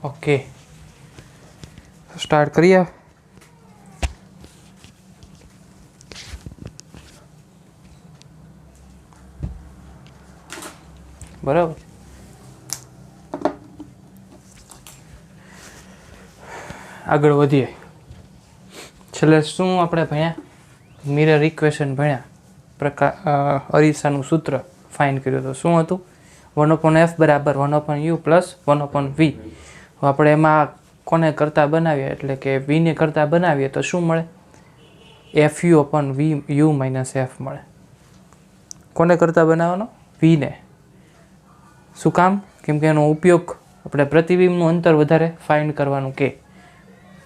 Okay, start કરીએ. બરાબર. આગળ વધીએ. છેલ્લે શું આપણે ભણ્યા? મિરર ઇક્વેશન ભણ્યા. અરીસાનું સૂત્ર ફાઇન્ડ કર્યું તો શું હતું? 1/f બરાબર 1/u પ્લસ 1/v. આપણે એમાં કોને કરતા બનાવીએ એટલે કે vને કરતા બનાવીએ તો શું મળે? fu/vu માઇનસ f મળે. કોને કરતા બનાવવાનો? vને. શું કામ? કેમ કે એનો ઉપયોગ આપણે પ્રતિબિંબનું અંતર વધારે ફાઇન્ડ કરવાનું કે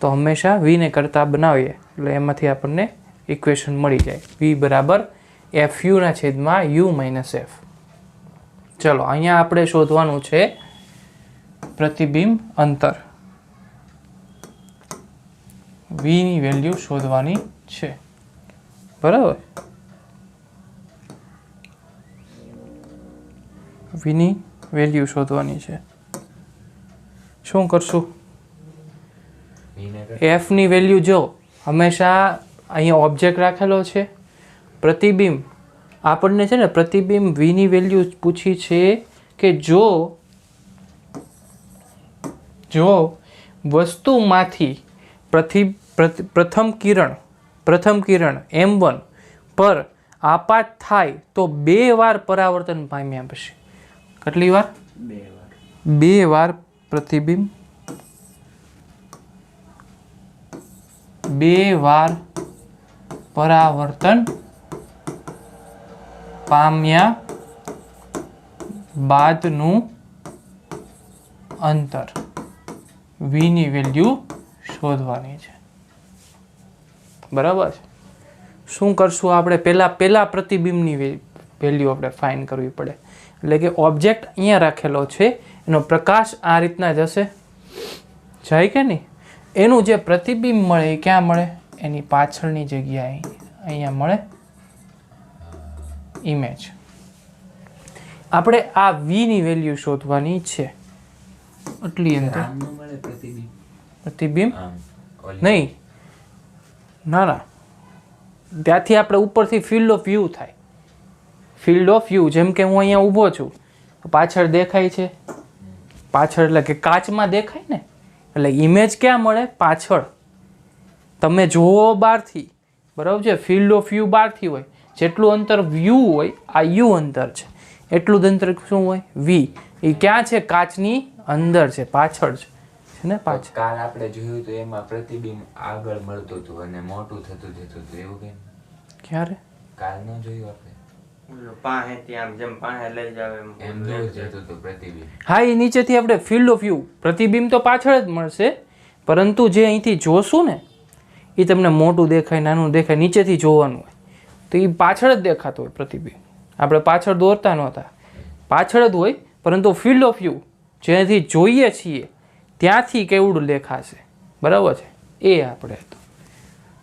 તો હંમેશા vને કરતા બનાવીએ એટલે એમાંથી આપણને ઇક્વેશન મળી જાય. v બરાબર fu/u માઇનસ f. ચલો અહીંયા આપણે શોધવાનું છે પ્રતિબિંબ અંતર. vની વેલ્યુ શોધવાની છે. બરાબર. vની વેલ્યુ શોધવાની છે. શું કરશું? f ની વેલ્યુ જો હંમેશા અહીંયા ઓબ્જેક્ટ રાખેલો છે. પ્રતિબિંબ આપણને છે ને પ્રતિબિંબ vની વેલ્યુ પૂછી છે કે જો વસ્તુમાંથી પ્રથમ કિરણ m1 પર આપાત થાય તો 2 વાર પરાવર્તન પામ્યા પછી. કેટલી વાર? 2 વાર પ્રતિબિંબ 2 વાર પરાવર્તન પામ્યા બાદનું અંતર vની વેલ્યુ શોધવાની છે. બરાબર છે. શું કરશું આપણે? પહેલા પ્રતિબિંબની વેલ્યુ આપણે ફાઇન્ડ કરવી પડે. એટલે કે ઓબ્જેક્ટ અહીંયા રાખેલો છે, એનો પ્રકાશ આ રીતના જશે, જાય કે નહીં? એનું જે પ્રતિબિંબ મળે એ ક્યાં મળે? એની પાછળની જગ્યાએ અહીંયા મળે ઇમેજ. આપણે આ vની વેલ્યુ શોધવાની છે. એટલી અંદર પ્રતિબિંબ નહીં, ના, ત્યાંથી આપણે ઉપરથી ફિલ્ડ ઓફ વ્યૂ થાય. ફિલ્ડ ઓફ વ્યૂ જેમ કે હું અહીંયા ઊભો છું, પાછળ દેખાય છે. પાછળ એટલે કે કાચમાં દેખાય ને, એટલે ઇમેજ ક્યાં મળે? પાછળ. તમે જુઓ બહારથી, બરાબર છે. ફિલ્ડ ઓફ વ્યૂ બહારથી હોય, જેટલું અંતર વ્યૂ હોય આ યુ અંતર છે, એટલું જ અંતર શું હોય? v. એ ક્યાં છે? કાચની અંદર છે, પાછળ છે ને. પાછળ કાલ આપણે જોયું તો એમાં પ્રતિબિંબ આગળ મળતું હતું અને મોટું થતું જતું હતું, એવું કેમ? ક્યારે? કાલ ન જોયું આપણે? હા, એ નીચેથી આપણે ફિલ્ડ ઓફ વ્યૂ પ્રતિબિંબ તો પાછળ જ મળશે, પરંતુ જે અહીંથી જોશું ને એ તમને મોટું દેખાય, નાનું દેખાય, નીચેથી જોવાનું હોય તો એ પાછળ જ દેખાતું હોય પ્રતિબિંબ. આપણે પાછળ દોરતા નહોતા, પાછળ જ હોય, પરંતુ ફિલ્ડ ઓફ વ્યૂ જેનાથી જોઈએ છીએ ત્યાંથી કેવડું દેખાશે. બરાબર છે. એ આપણે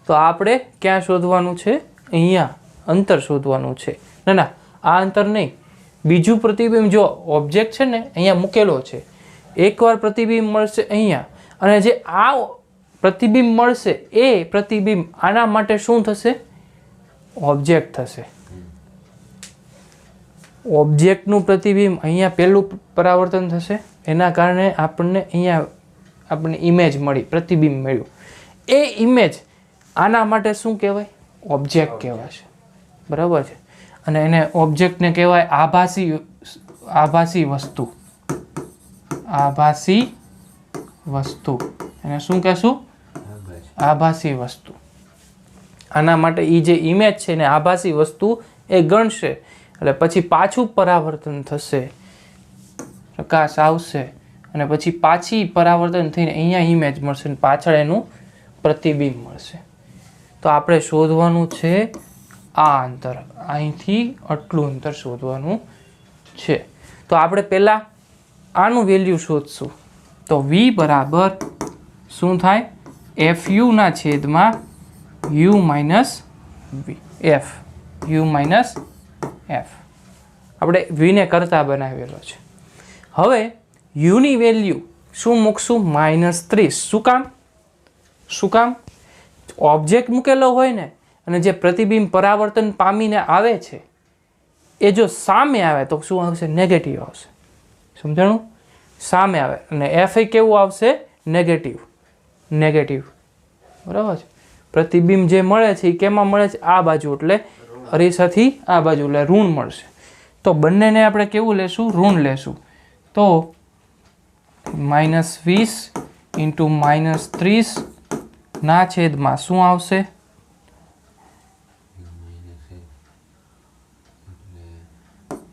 તો આપણે ક્યાં શોધવાનું છે? અહીંયા અંતર શોધવાનું છે. ના, આ અંતર નહીં, બીજું પ્રતિબિંબ. જો ઓબ્જેક્ટ છે ને અહીંયા મૂકેલો છે, એકવાર પ્રતિબિંબ મળશે અહીંયા, અને જે આ પ્રતિબિંબ મળશે એ પ્રતિબિંબ આના માટે શું થશે? ઓબ્જેક્ટ થશે. ઓબ્જેક્ટનું પ્રતિબિંબ અહીંયા પહેલું પરાવર્તન થશે, એના કારણે આપણને ઇમેજ મળી, પ્રતિબિંબ મળ્યું. એ ઇમેજ આના માટે શું કહેવાય? ઓબ્જેક્ટ કહેવાશે. બરાબર છે. અને એને ઓબ્જેક્ટને કહેવાય આભાસી વસ્તુ. આભાસી વસ્તુ એને શું કહેશું? આભાસી વસ્તુ. આના માટે એ જે ઇમેજ છે ને આભાસી વસ્તુ એ ગણશે, એટલે પછી પાછું પરાવર્તન થશે, પ્રકાશ આવશે, અને પછી પાછી પરાવર્તન થઈને અહીંયા ઇમેજ મળશે, પાછળ એનું પ્રતિબિંબ મળશે. તો આપણે શોધવાનું છે આ અંતર, અહીંથી આટલું અંતર શોધવાનું છે. તો આપણે પહેલાં આનું વેલ્યુ શોધશું. તો v બરાબર શું થાય? fu/u minus f. u minus f આપણે vને કરતા બનાવેલો છે. હવે uની વેલ્યુ શું મૂકશું? -30. શું કામ? ઓબ્જેક્ટ મૂકેલો હોય ને અને જે પ્રતિબિંબ પરાવર્તન પામીને આવે છે એ જો સામે આવે તો શું આવશે? નેગેટિવ આવશે. સમજાણું? સામે આવે અને એફ એ કેવું આવશે? નેગેટિવ. બરાબર છે. પ્રતિબિંબ જે મળે છે એ કેમાં મળે છે? આ બાજુ, એટલે અરીસાથી આ બાજુ, એટલે ઋણ મળશે. તો બંનેને આપણે કેવું લેશું? ઋણ લેશું. તો -20 × -30 ના છેદમાં શું આવશે?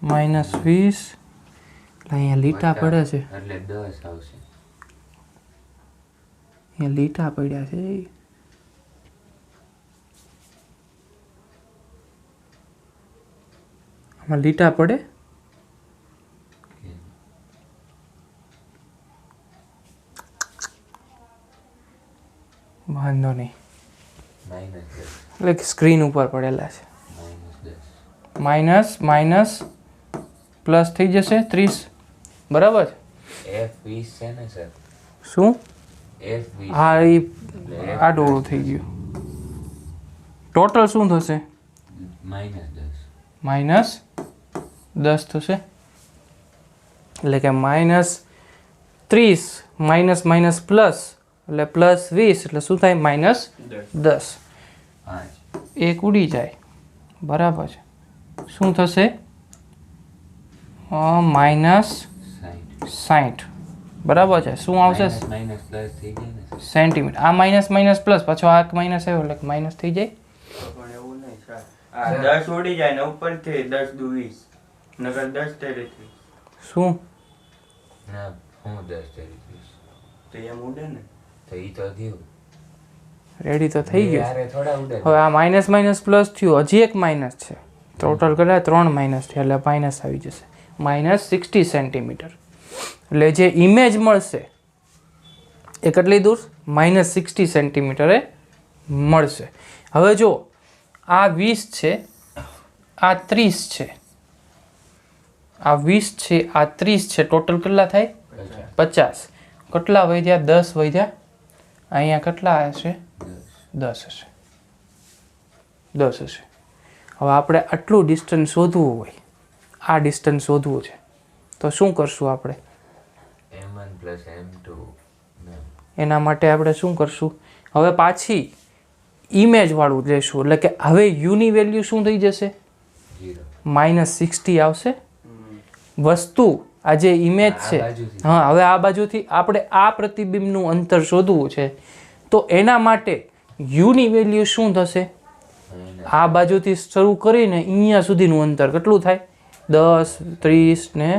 -20. અહીંયા લીટા પડે છે, એટલે 10 આવશે. અહીંયા લીટા પડ્યા છે. આમાં લીટા પડે. વાંધો નહીં, -10. એટલે સ્ક્રીન ઉપર પડેલા છે. -10. માઇનસ પ્લસ થઈ જશે 30. બરાબર છે. F20 છે ને સર? શું? F20. હા, એ આ ડોળું થઈ ગયું. ટોટલ શું થશે? -10. -10 થશે. એટલે કે -30 માઇનસ પ્લસ એટલે +20 એટલે શું થાય? -10. 5. એક ઉડી જાય. બરાબર છે. શું થશે? -60. બરાબર છે. શું આવશે? માઇનસ પ્લસ થઈ જાય ને સર? સેન્ટીમીટર. આ માઇનસ પ્લસ પાછો આ માઇનસ આવ્યો એટલે માઇનસ થઈ જાય. પણ એવું નહીં સર. આ 10 ઉડી જાય ને ઉપરથી 10 દુ 20. નકર 10 તરીકે. શું? ના, હું 10 તરીકે. તો એમ ઉડે ને. તો ઈ તો થયું. રેડી તો થઈ ગયું. યાર થોડા ઉડે. હવે આ માઇનસ પ્લસ થયું, હજી એક માઇનસ છે. ટોટલ કર્યા 3 માઇનસ થયા એટલે માઇનસ આવી જશે. -60 સેન્ટીમીટર. એટલે જે ઇમેજ મળશે એ કેટલી દૂર? -60 સેન્ટીમીટરે મળશે. હવે જો આ 20 છે, આ 30 છે, આ 20 છે, આ 30 છે, ટોટલ કેટલા થાય? 50. કેટલા વધ્યા? 10 વધ્યા. અહીંયા કેટલા હશે? 10 હશે. 10 હશે. હવે આપણે આટલું ડિસ્ટન્સ શોધવું હોય, આ ડિસ્ટન્સ શોધવું છે, તો શું કરશું આપણે? M1 + M2. એના માટે આપણે શું કરશું? હવે પાછી ઇમેજ વાળું લેશું. એટલે કે હવે યુની વેલ્યુ શું થઈ જશે? 0. -60 આવશે. વસ્તુ આ જે ઇમેજ છે, હા, હવે આ બાજુથી આપણે આ પ્રતિબિંબનું અંતર શોધવું છે. તો એના માટે યુની વેલ્યુ શું થશે? આ બાજુથી શરૂ કરીને અહીંયા સુધીનું અંતર કેટલું થાય? 10, 30 ને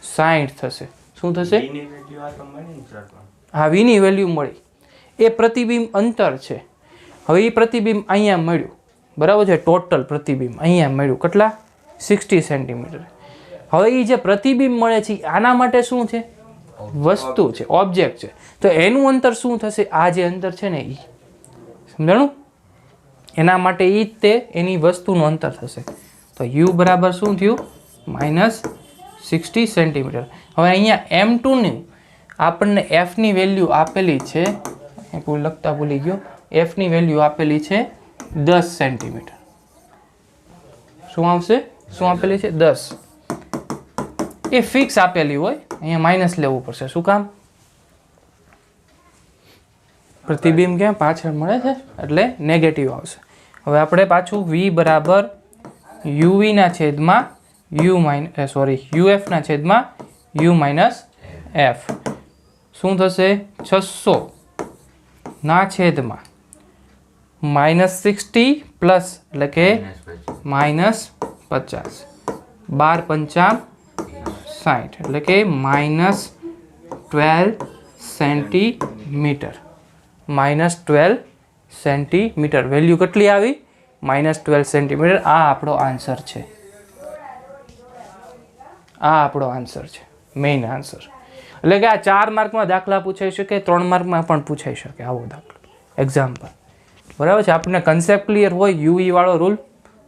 60 થશે. શું થશે? એની વેલ્યુ આ તો મળી ને સર. હા, વીની વેલ્યુ મળી. એ પ્રતિબિંબ અંતર છે. હવે એ પ્રતિબિંબ અહીંયા મળ્યું. બરાબર છે. ટોટલ પ્રતિબિંબ અહીંયા મળ્યું. કેટલા? 60 સેન્ટીમીટર. હવે એ જે પ્રતિબિંબ મળે છે આના માટે શું છે? વસ્તુ છે, ઓબ્જેક્ટ છે. તો એનું અંતર શું થશે? આ જે અંતર છે ને એ. સમજાણું? એના માટે એ જ તે એની વસ્તુનું અંતર થશે. તો યુ બરાબર શું થયું? -60 સેન્ટીમીટર. હવે અહીંયા M2 ની આપણને એફની વેલ્યુ આપેલી છે, લખતા ભૂલી ગયો, એફની વેલ્યુ આપેલી છે 10 સેન્ટીમીટર. શું આવશે? શું આપેલી છે? 10. એ ફિક્સ આપેલી હોય, અહીંયા માઇનસ લેવું પડશે. શું કામ? પ્રતિબિંબ ક્યાં પાછળ મળે છે એટલે નેગેટિવ આવશે. હવે આપણે પાછું V બરાબર UV ના છેદમાં UF ના છેદમાં U માઇનસ F. શું થશે? 600 ના છેદમાં -60 પ્લસ એટલે કે -50. 12 પંચામ 60 એટલે કે -12 સેન્ટીમીટર. -12 સેન્ટીમીટર. વેલ્યુ કેટલી આવી? -12 સેન્ટીમીટર. આ આપણો આન્સર છે. આ આપણો આન્સર છે, મેઇન આન્સર. એટલે કે આ 4 માર્કમાં દાખલા પૂછાઈ શકે, 3 માર્કમાં પણ પૂછાઈ શકે આવો દાખલો, એક્ઝામ્પલ. બરાબર છે. આપણને કન્સેપ્ટ ક્લિયર હોય, યુવી વાળો રૂલ,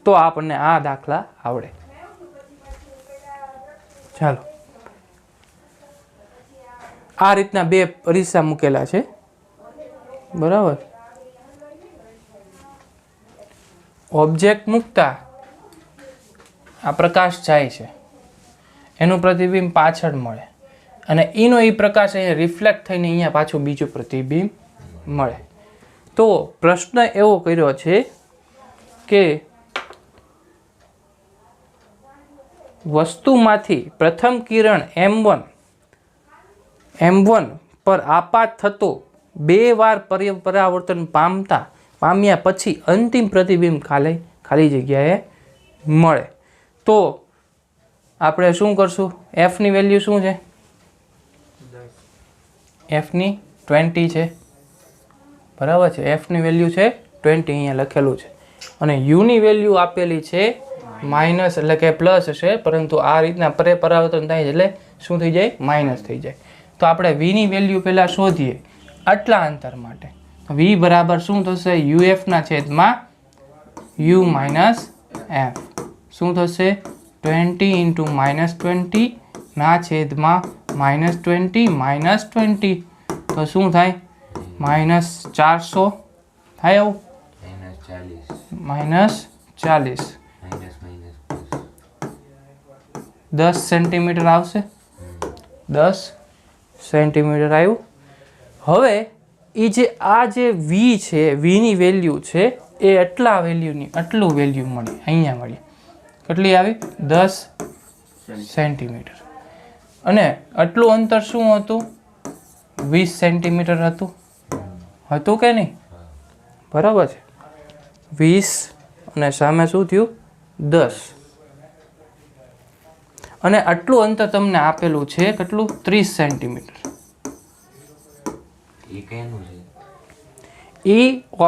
તો આપણને આ દાખલા આવડે. ચાલો, આ રીતના બે અરીસા મૂકેલા છે, બરાબર. ઓબ્જેક્ટ મૂકતા આ પ્રકાશ જાય છે, એનું પ્રતિબિંબ પાછળ મળે અને એનો એ પ્રકાશ અહીંયા રિફ્લેક્ટ થઈને અહીંયા પાછું બીજું પ્રતિબિંબ મળે. તો પ્રશ્ન એવો કર્યો છે કે વસ્તુમાંથી પ્રથમ કિરણ M1 પર આપાત થતો 2 વાર પરાવર્તન પામ્યા પછી અંતિમ પ્રતિબિંબ ખાલી જગ્યાએ મળે. તો આપણે શું કરશું? એફની વેલ્યુ શું છે? એફની 20 છે, બરાબર છે. એફની વેલ્યુ છે 20, અહીંયા લખેલું છે. અને યુની વેલ્યુ આપેલી છે માઇનસ, એટલે કે પ્લસ હશે, પરંતુ આ રીતના પરાવર્તન થાય એટલે શું થઈ જાય? માઇનસ થઈ જાય. તો આપણે વીની વેલ્યુ પહેલાં શોધીએ આટલા અંતર માટે. વી બરાબર શું થશે? યુએફના છેદમાં યુ માઇનસ એફ. શું થશે? 20 ઇન્ટુ -20 ના છેદમાં -20 -20, તો શું થાય? -400 થાય આવું? -40 10 સેન્ટીમીટર આવશે. 10 સેન્ટીમીટર આવ્યું. હવે એ જે આ જે વી છે, વીની વેલ્યુ છે એ આટલું વેલ્યુ મળી, અહીંયા મળી. કેટલી આવી? 10 સેન્ટીમીટર. અને આટલું અંતર શું હતું? 20 સેન્ટીમીટર હતું કે નહીં? બરાબર છે. 20 અને સામે શું થયું? 10. અને આટલું અંતર તમને આપેલું છે કેટલું? 30 સેન્ટીમીટર. એ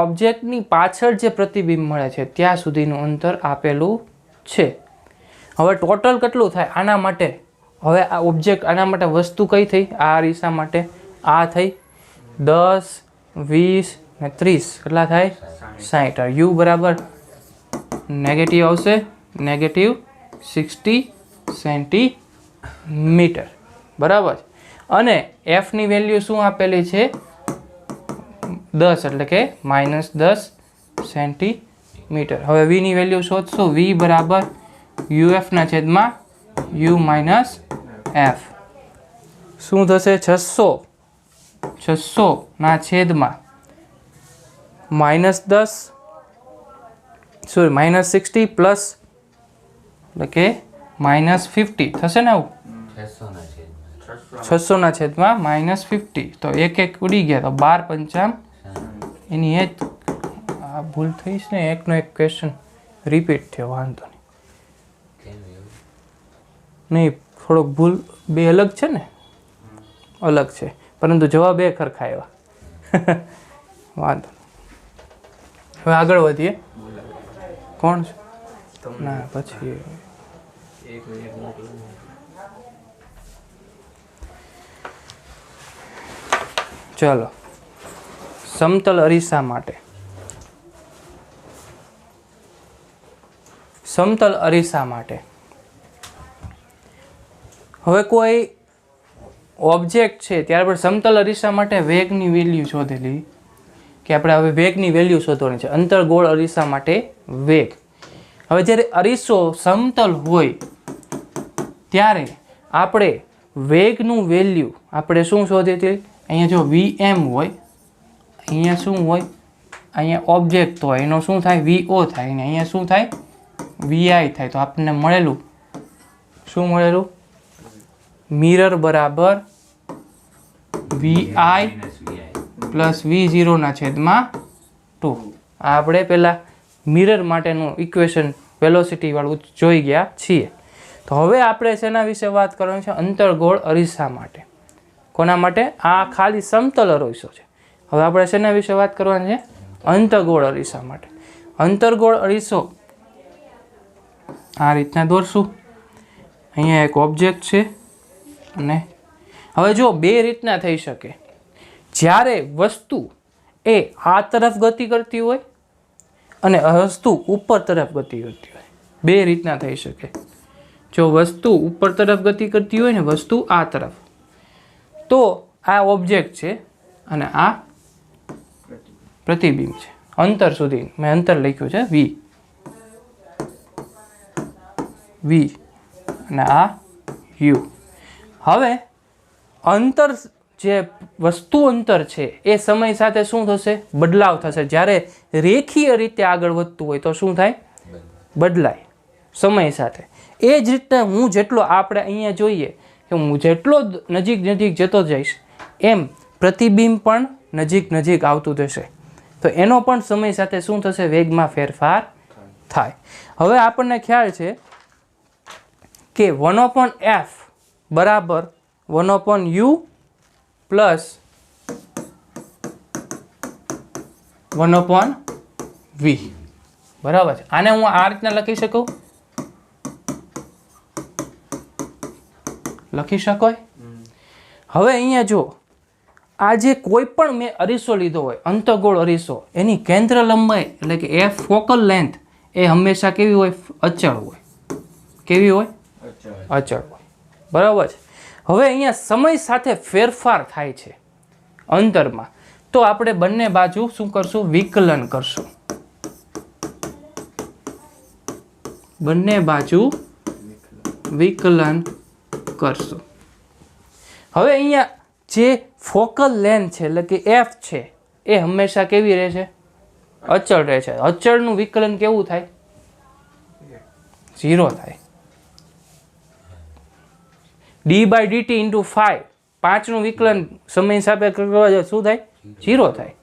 ઓબ્જેક્ટની પાછળ જે પ્રતિબિંબ મળે છે ત્યાં સુધીનું અંતર આપેલું છે. હવે ટોટલ કેટલું થાય આના માટે? હવે આ ઓબ્જેક્ટ, આના માટે વસ્તુ કઈ થઈ? આ અરીસા માટે આ થઈ 10, 20 ને 30. કેટલા થાય? 60. યુ બરાબર નેગેટિવ આવશે, -60 સેન્ટીમીટર, બરાબર. અને એફની વેલ્યુ શું આપેલી છે? 10, એટલે કે -10 સેન્ટીમીટર. હવે વીની વેલ્યુ શોધશું. વી બરાબર યુએફના છેદમાં યુ માઇનસ એફ. શું થશે? 600 ના છેદમાં -60 પ્લસ, એટલે કે -50 થશે ને? આવું 600 ના છેદમાં -50. તો એક ઉડી ગયા, તો 12 × 5 એની એ આ ભૂલ થઈ છે ને, એકનો એક ક્વેશ્ચન રિપીટ થયો, વાંધો નહીં. થોડોક ભૂલ, બે અલગ છે ને, અલગ છે, પરંતુ જવાબ એ ખરખા આવ્યા. વાંધો. હવે આગળ વધીએ. કોણ છે? ના, પછી ચલો સમતલ અરીસા માટે. સમતલ અરીસા માટે હવે કોઈ ઓબ્જેક્ટ છે, ત્યારબાદ સમતલ અરીસા માટે વેગની વેલ્યુ શોધેલી કે આપણે હવે વેગની વેલ્યુ શોધવાની છે. અંતર્ગોળ અરીસા માટે વેગ. હવે જ્યારે અરીસો સમતલ હોય ત્યારે આપણે વેગનું વેલ્યુ આપણે શું શોધીએ છીએ? અહીંયા જો Vm હોય, અહીંયા શું હોય? અહીંયા ઓબ્જેક્ટ હોય, એનો શું થાય? VO થાય, અને અહીંયા શું થાય? VI થાય. તો આપણને મળેલું શું મળેલું? મિરર બરાબર VI પ્લસ V0 ના છેદમાં 2. આ આપણે પહેલાં મિરર માટેનું ઇક્વેશન વેલોસિટી વાળું જોઈ ગયા છીએ. તો હવે આપણે શેના વિશે વાત કરવાની છે? અંતર્ગોળ અરીસા માટે. કોના માટે? આ ખાલી સમતલ અરીસો છે. હવે આપણે શેના વિશે વાત કરવાની છે? અંતર્ગોળ અરીસા માટે. અંતર્ગોળ અરીસો આ રીતના દોરશું. અહીંયા એક ઓબ્જેક્ટ છે, અને હવે જો બે રીતના થઈ શકે. જ્યારે વસ્તુ એ આ તરફ ગતિ કરતી હોય અને વસ્તુ ઉપર તરફ ગતિ કરતી હોય, બે રીતના થઈ શકે. જો વસ્તુ ઉપર તરફ ગતિ કરતી હોય ને વસ્તુ આ તરફ, તો આ ઓબ્જેક્ટ છે અને આ પ્રતિબિંબ છે. અંતર સુધી મેં અંતર લખ્યું છે v અને આ u. હવે અંતર જે વસ્તુ અંતર છે એ સમય સાથે શું થશે? બદલાવ થશે. જ્યારે રેખીય રીતે આગળ વધતું હોય તો શું થાય? બદલાય સમય સાથે. એ જ રીતે હું જેટલો આપણે અહીંયા જોઈએ કે હું જેટલો નજીક નજીક જતો જઈશ એમ પ્રતિબિંબ પણ નજીક નજીક આવતું જશે. તો એનો પણ સમય સાથે શું થશે? વેગમાં ફેરફાર થાય. હવે આપણને ખ્યાલ છે કે 1/f બરાબર 1/u પ્લસ 1/v બરાબર છે. આને હું આ રીતના લખી શકું? લખી શકાય. હવે અહીંયા જો આ જે કોઈ પણ મેં અરીસો લીધો હોય અંતઃગોળ અરીસો, એની કેન્દ્ર લંબાઈ એટલે કે એફ ફોકલ લેન્થ એ હંમેશા કેવી હોય? અચળ હોય. કેવી હોય? અચળ હોય. બરાબર છે. હવે અહીંયા સમય સાથે ફેરફાર થાય છે અંતરમાં, તો આપણે બંને બાજુ શું કરશું? વિકલન કરશું. બંને બાજુ વિકલન કરશું. હવે અહીંયા જે ફોકલ લેન્થ છે એટલે કે એફ છે એ હંમેશા કેવી રહે છે? અચળ રહે છે. અચળનું વિકલન કેવું થાય? 0 થાય. d/dt ઇન્ટુ 5 5નું વિકલન સમય સાપેક્ષ કરવા જાય શું થાય? 0 થાય.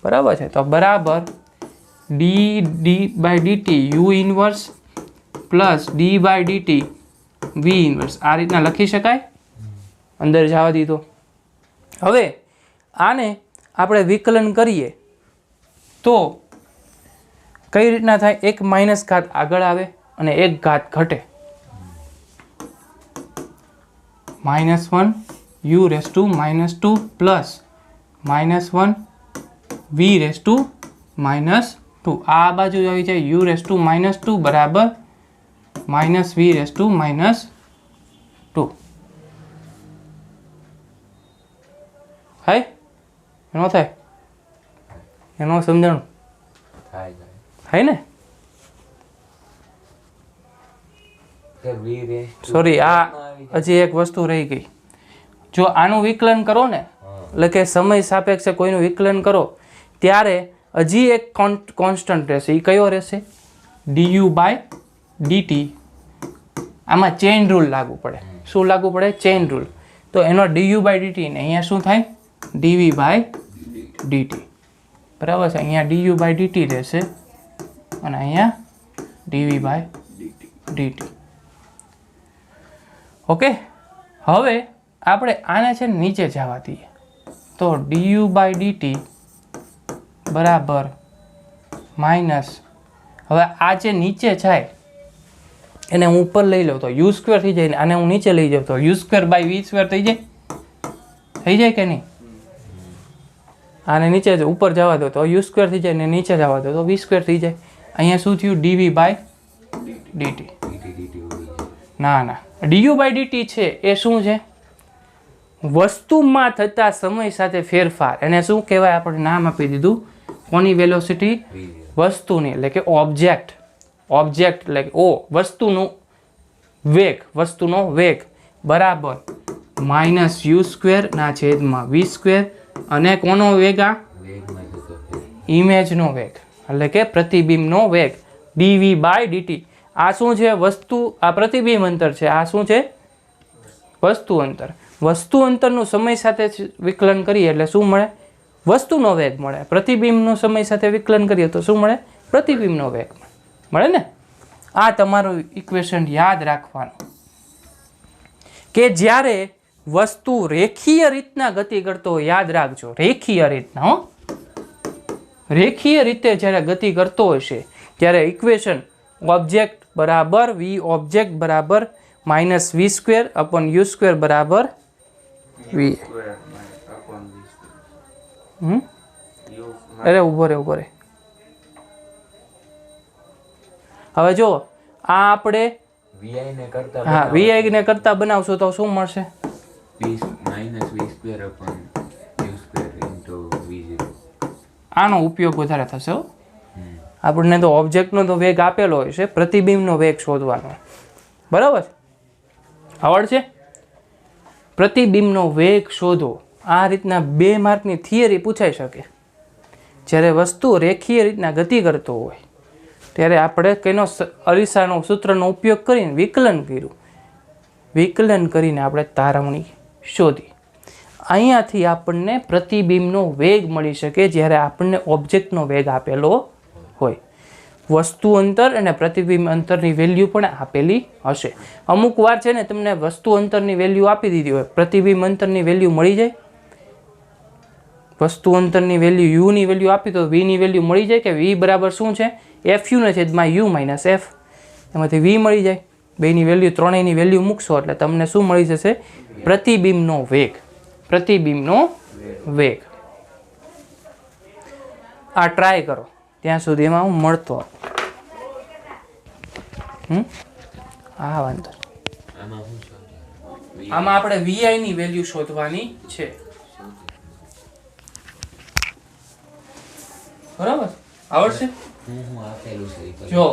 બરાબર છે. તો બરાબર d/dt u inverse plus d/dt v inverse આ રીતના લખી શકાય. અંદર જવા દીધો. હવે આને આપણે વિકલન કરીએ તો કઈ રીતના થાય? એક માઇનસ ઘાત આગળ આવે અને એક ઘાત ઘટે. -1 u raise to -2 plus -1 v raise to -2. આ બાજુ આવી જાય u રેસ ટુ -2 બરાબર -v રેસ ટુ -2. થાય? એનો થાય? એનો સમજણ થાય ને? સોરી, આ હજી એક વસ્તુ રહી ગઈ. જો આનું વિકલન કરો ને એટલે કે સમય સાપેક્ષે કોઈનું વિકલન કરો ત્યારે હજી એક કોન્સ્ટન્ટ રહેશે. એ કયો રહેશે? du/dt. આમાં ચેઇન રૂલ લાગુ પડે. શું લાગુ પડે? Chain rule. તો એનો du/dt ને અહીંયા શું થાય? dv/dt. બરાબર છે. અહીંયા du/dt રહેશે અને અહીંયા dv/dt. ઓકે. હવે આપણે આને છે નીચે જવા દઈએ તો du/dt બરાબર માઇનસ, હવે આ જે નીચે જાય એને હું ઉપર લઈ લઉં તો u² થઈ જાય ને આને હું નીચે લઈ જાઉં તો u²/v² થઈ જાય. થઈ જાય કે નહીં? આને નીચે ઉપર જવા દો તો u² થઈ જાય ને નીચે જવા દો તો v² થઈ જાય. અહીંયા શું થયું? dv/dt. ના ના, du/dt છે એ શું છે? વસ્તુમાં થતા સમય સાથે ફેરફાર. એને શું કહેવાય? આપણે નામ આપી દીધું. કોની વેલોસિટી? વસ્તુની એટલે કે ઓબ્જેક્ટ. ઓબ્જેક્ટ એટલે કે વસ્તુનું વેગ. વસ્તુનો વેગ બરાબર -u² ના છેદમાં v². અને કોનો વેગ? આ ઇમેજનો વેગ એટલે કે પ્રતિબિંબનો વેગ dv/dt. આ શું છે? વસ્તુ. આ પ્રતિબિંબ અંતર છે. આ શું છે? વસ્તુ અંતર. વસ્તુ અંતરનું સમય સાથે વિકલન કરીએ એટલે શું મળે? વસ્તુનો વેગ મળે. પ્રતિબિંબનું સમય સાથે વિકલન કરીએ તો શું મળે? પ્રતિબિંબનો વેગ મળે ને. આ તમારું ઇક્વેશન યાદ રાખવાનું કે જ્યારે વસ્તુ રેખીય રીતના ગતિ કરતો હોય, યાદ રાખજો રેખીય રીતના, રેખીય રીતે જ્યારે ગતિ કરતો હશે ત્યારે ઇક્વેશન ઓબ્જેક્ટ બરાબર v ઓબ્જેક્ટ બરાબર -v²/u² બરાબર v. અરે ઉભો રે. હવે જો આ આપણે vi ને કરતા બનાવશું તો શું મળશે? -v². Square upon u square into V0. આનો ઉપયોગ વધારે થશે હો. આપણને તો ઓબ્જેક્ટનો તો વેગ આપેલો હોય છે, પ્રતિબિંબનો વેગ શોધવાનો. બરાબર આવડશે? પ્રતિબિંબનો વેગ શોધો. આ રીતના 2 માર્કની થિયરી પૂછાઈ શકે. જ્યારે વસ્તુ રેખીય રીતના ગતિ કરતો હોય ત્યારે આપણે કઈનો અરીસાનો સૂત્રનો ઉપયોગ કરીને વિકલન કર્યું. વિકલન કરીને આપણે તારવણી શોધી. અહીંયાથી આપણને પ્રતિબિંબનો વેગ મળી શકે જ્યારે આપણને ઓબ્જેક્ટનો વેગ આપેલો હોય. વસ્તુ અંતર અને પ્રતિબિંબ અંતરની વેલ્યુ પણ આપેલી હશે. અમુક વાર છે ને તમને વસ્તુ અંતરની વેલ્યુ આપી દીધી હોય, પ્રતિબિંબ અંતરની વેલ્યુ મળી જાય. વસ્તુ અંતરની વેલ્યુ યુની વેલ્યુ આપી તો વીની વેલ્યુ મળી જાય કે વી બરાબર શું છે? FU ને છેદમાં યુ માઇનસ એફ. એમાંથી વી મળી જાય. બેની વેલ્યુ ત્રણેયની વેલ્યુ મૂકશો એટલે તમને શું મળી જશે? પ્રતિબિંબનો વેગ. પ્રતિબિંબનો વેગ. આ ટ્રાય કરો ત્યાં સુધીમાં હું મળતો. હા વાંધો. આમાં શું છે? આમાં આપણે VI ની વેલ્યુ શોધવાની છે. બરાબર આવડશે? હું આપેલું છે એ જો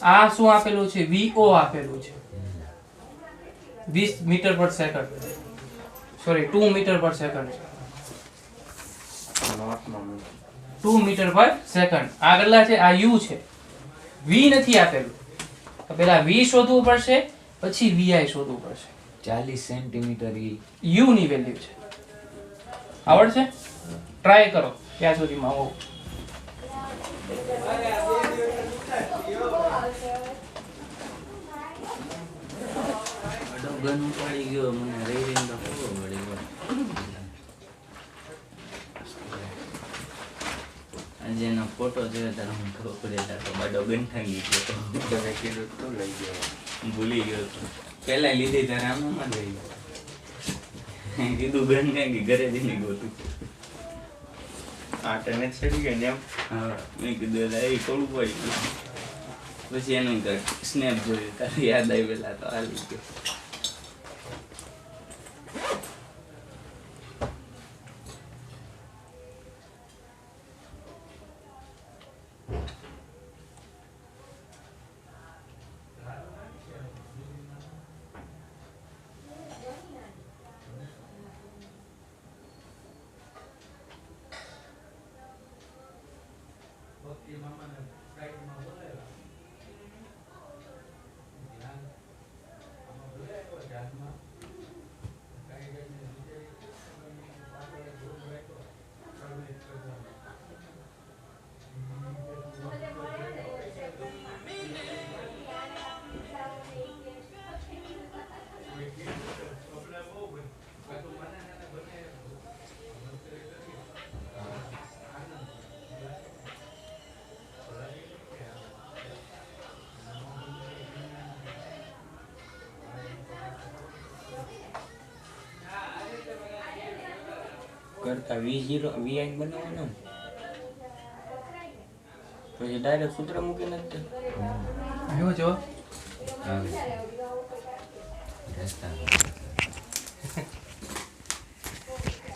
આ શું આપેલું છે? VO આપેલું છે 20 મીટર પર સેકન્ડ. સોરી 2 મીટર પર સેકન્ડ. 2 મીટર પર સેકન્ડ. આગળલા છે આ U છે. V નથી આપેલું તો પહેલા V શોધવું પડશે, પછી VI શોધવું પડશે. 40 સેન્ટીમીટર U ની વેલ્યુ છે. આવડશે? ટ્રાય કરો ત્યાં સુધીમાં. આવો ગન ઉપાડી ગયો મને રહી રહીને તો ખબર પડી ગયો. આજે એનો ફોટો જોયો ત્યારે મને ખબર પડે તો બાડો ગન થાંગી ગયો. તમે કીધું તો લઈ ગયો. ભૂલી ગયો હતો. પહેલા લીધી ત્યારે આમાં જ રહી ગયો. કીધું ગન થાંગી ઘરે જઈને ગોતું. આ તને ચડી ગઈ ને એમ. હા મેં કીધું એ થોડું પડી ગયું. પછી એનું સ્નેપ જોયું તારે યાદ આવી પેલા તો હાલી ગયો. કરતા V0 VI બનાવવાનો પછી ડાયરેક્ટ સૂત્ર મૂકીને જ આવ્યો જો.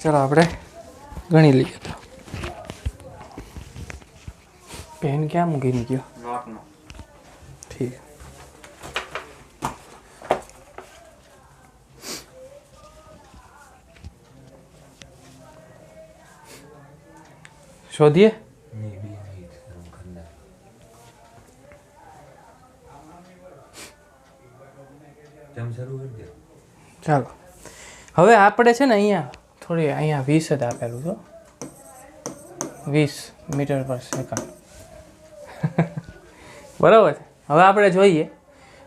ચલો આપણે ગણી લઈએ. તો પેન ક્યાં મૂકીને ગયો? નોટનો ઠીક. શોધીએ. ચાલો હવે આપણે છે ને અહીંયા થોડી અહીંયા 20 જ આપેલું છે. 20 મીટર પર સેકન્ડ. બરાબર. હવે આપણે જોઈએ.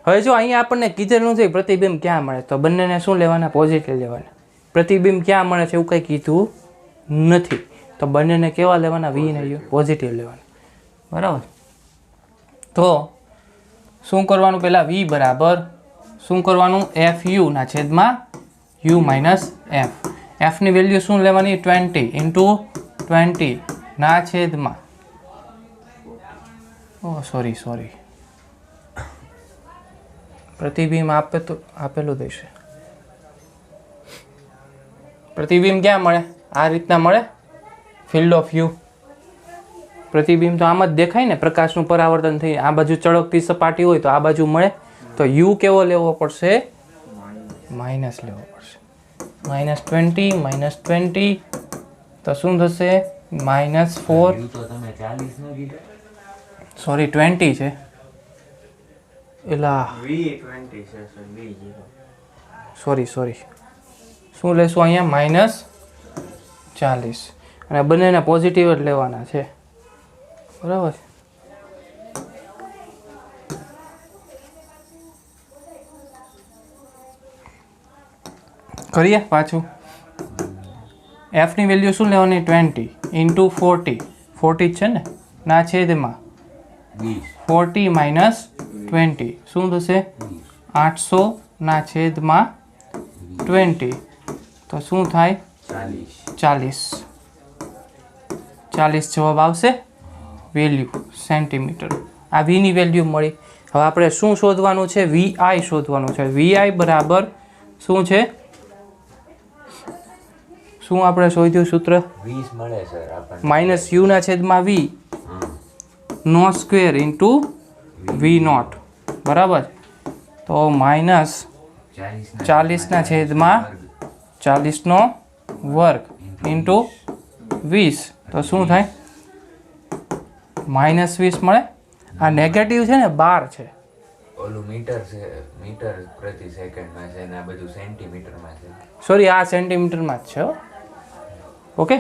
હવે જો અહીંયા આપણને કીધેલું છે પ્રતિબિંબ ક્યાં મળે, તો બંનેને શું લેવાના? પોઝિટિવ લેવાના. પ્રતિબિંબ ક્યાં મળે છે એવું કંઈ કીધું નથી, તો બંનેને કેવા લેવાના? V ને U પોઝિટિવ લેવાના. બરાબર. તો શું કરવાનું? પહેલાં V બરાબર શું કરવાનું? FU ના છેદમાં U માઇનસ F. Fની વેલ્યુ શું લેવાની? 20 ઇન્ટુ 20 ના છેદમાં સોરી પ્રતિબિંબ આપે તો આપેલું દેશે. પ્રતિબિંબ ક્યાં મળે? આ રીતના મળે ફિલ્ડ ઓફ વ્યૂ. પ્રતિબિંબ તો આમ જ દેખાય ને, પ્રકાશનું પરાવર્તન થઈ આ બાજુ ચળકતી સપાટી હોય તો આ બાજુ મળે. તો યુ કેવો લેવો પડશે? માઇનસ લેવો પડશે. -20 તો શું થશે? -4 યુ તો તમે 40 નો કીધો. સોરી 20 છે એલા V20 છે સર V0. સોરી શું લેશું અહીંયા? -40 અને બંનેને પોઝિટિવ જ લેવાના છે, બરાબર. કરીએ પાછું. એફની વેલ્યુ શું લેવાની? 20 × 40. 40 જ છે ને, ના છેદમાં 40 - 20 શું થશે? 800 ના છેદમાં 20 તો શું થાય? 40 જવાબ આવશે. Value centimetre. આ વીની વેલ્યુ મળી. હવે આપણે શું શોધવાનું છે? વીઆઈ શોધવાનું છે. વીઆઈ બરાબર શું છે? શું આપણે શોધ્યું સૂત્ર? 20 મળે સર આપણને. -u ના છેદમાં v નો સ્ક્વેર ઇન્ટુ v નોટ, બરાબર. તો -40 ના છેદમાં 40 નો વર્ગ ઇન્ટુ 20 તો શું થાય? -20 મળે. આ નેગેટિવ છે ને 12 છે. ઓલું મીટર છે, મીટર પ્રતિ સેકન્ડમાં છે ને આ બધું સેન્ટીમીટરમાં છે. સોરી, આ સેન્ટીમીટરમાં જ છે. ઓકે,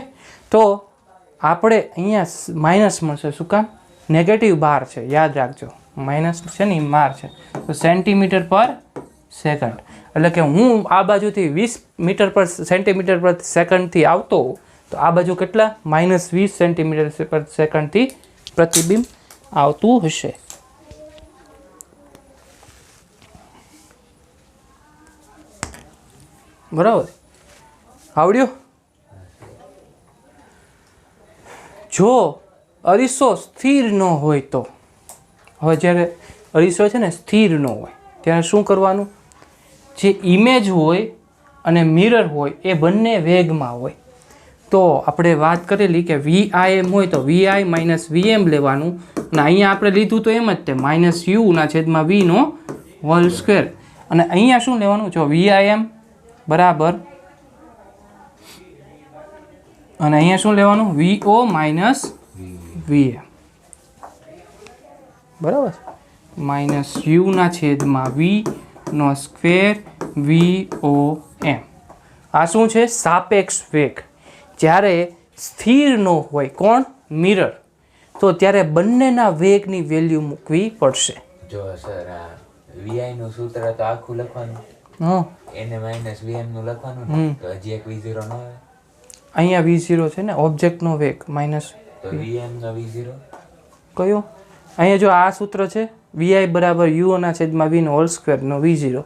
તો આપણે અહીંયા માઇનસ મળશે. શું કામ? નેગેટિવ 12 છે, યાદ રાખજો. માઇનસ છે ને માર છે, તો સેન્ટીમીટર પર સેકન્ડ. એટલે કે હું આ બાજુથી 20 મીટર પર સેન્ટીમીટર પર સેકન્ડથી આવતો તો આ બાજુ કેટલા? -20 સેન્ટીમીટર પર સેકન્ડથી પ્રતિબિંબ આવતું હશે. બરાબર, આવડ્યું? જો અરીસો સ્થિર ન હોય તો, હવે જ્યારે અરીસો છે ને સ્થિર ન હોય ત્યારે શું કરવાનું? જે ઇમેજ હોય અને મિરર હોય એ બંને વેગમાં હોય. તો આપણે વાત કરેલી કે VIM હોય તો VI - VM લેવાનું, અને અહીંયા આપણે લીધું તો એમ જ તે -u ના છેદમાં v નો હોલ સ્ક્વેર. અને અહીંયા શું લેવાનું? જો VIM બરાબર, અને અહીંયા શું લેવાનું? VO - VM, બરાબર. -u ના છેદમાં v નો સ્ક્વેર VOM. આ શું છે? સાપેક્ષ વેગ. જ્યારે સ્થિર ન હોય કોણ? મિરર. તો ત્યારે બંનેના વેગની વેલ્યુ મૂકવી પડશે. જો સર આ VI નું સૂત્ર તો આખું લખવાનું, હા, એને -VM નું લખવાનું ને, તો હજી એક V0 ન આવે. અહીંયા V0 છે ને, ઓબ્જેક્ટનો વેગ માઇનસ તો VM નો V0 કયો? અહીંયા જો આ સૂત્ર છે VI બરાબર u ના છેદમાં v નો હોલ સ્ક્વેર નો V0,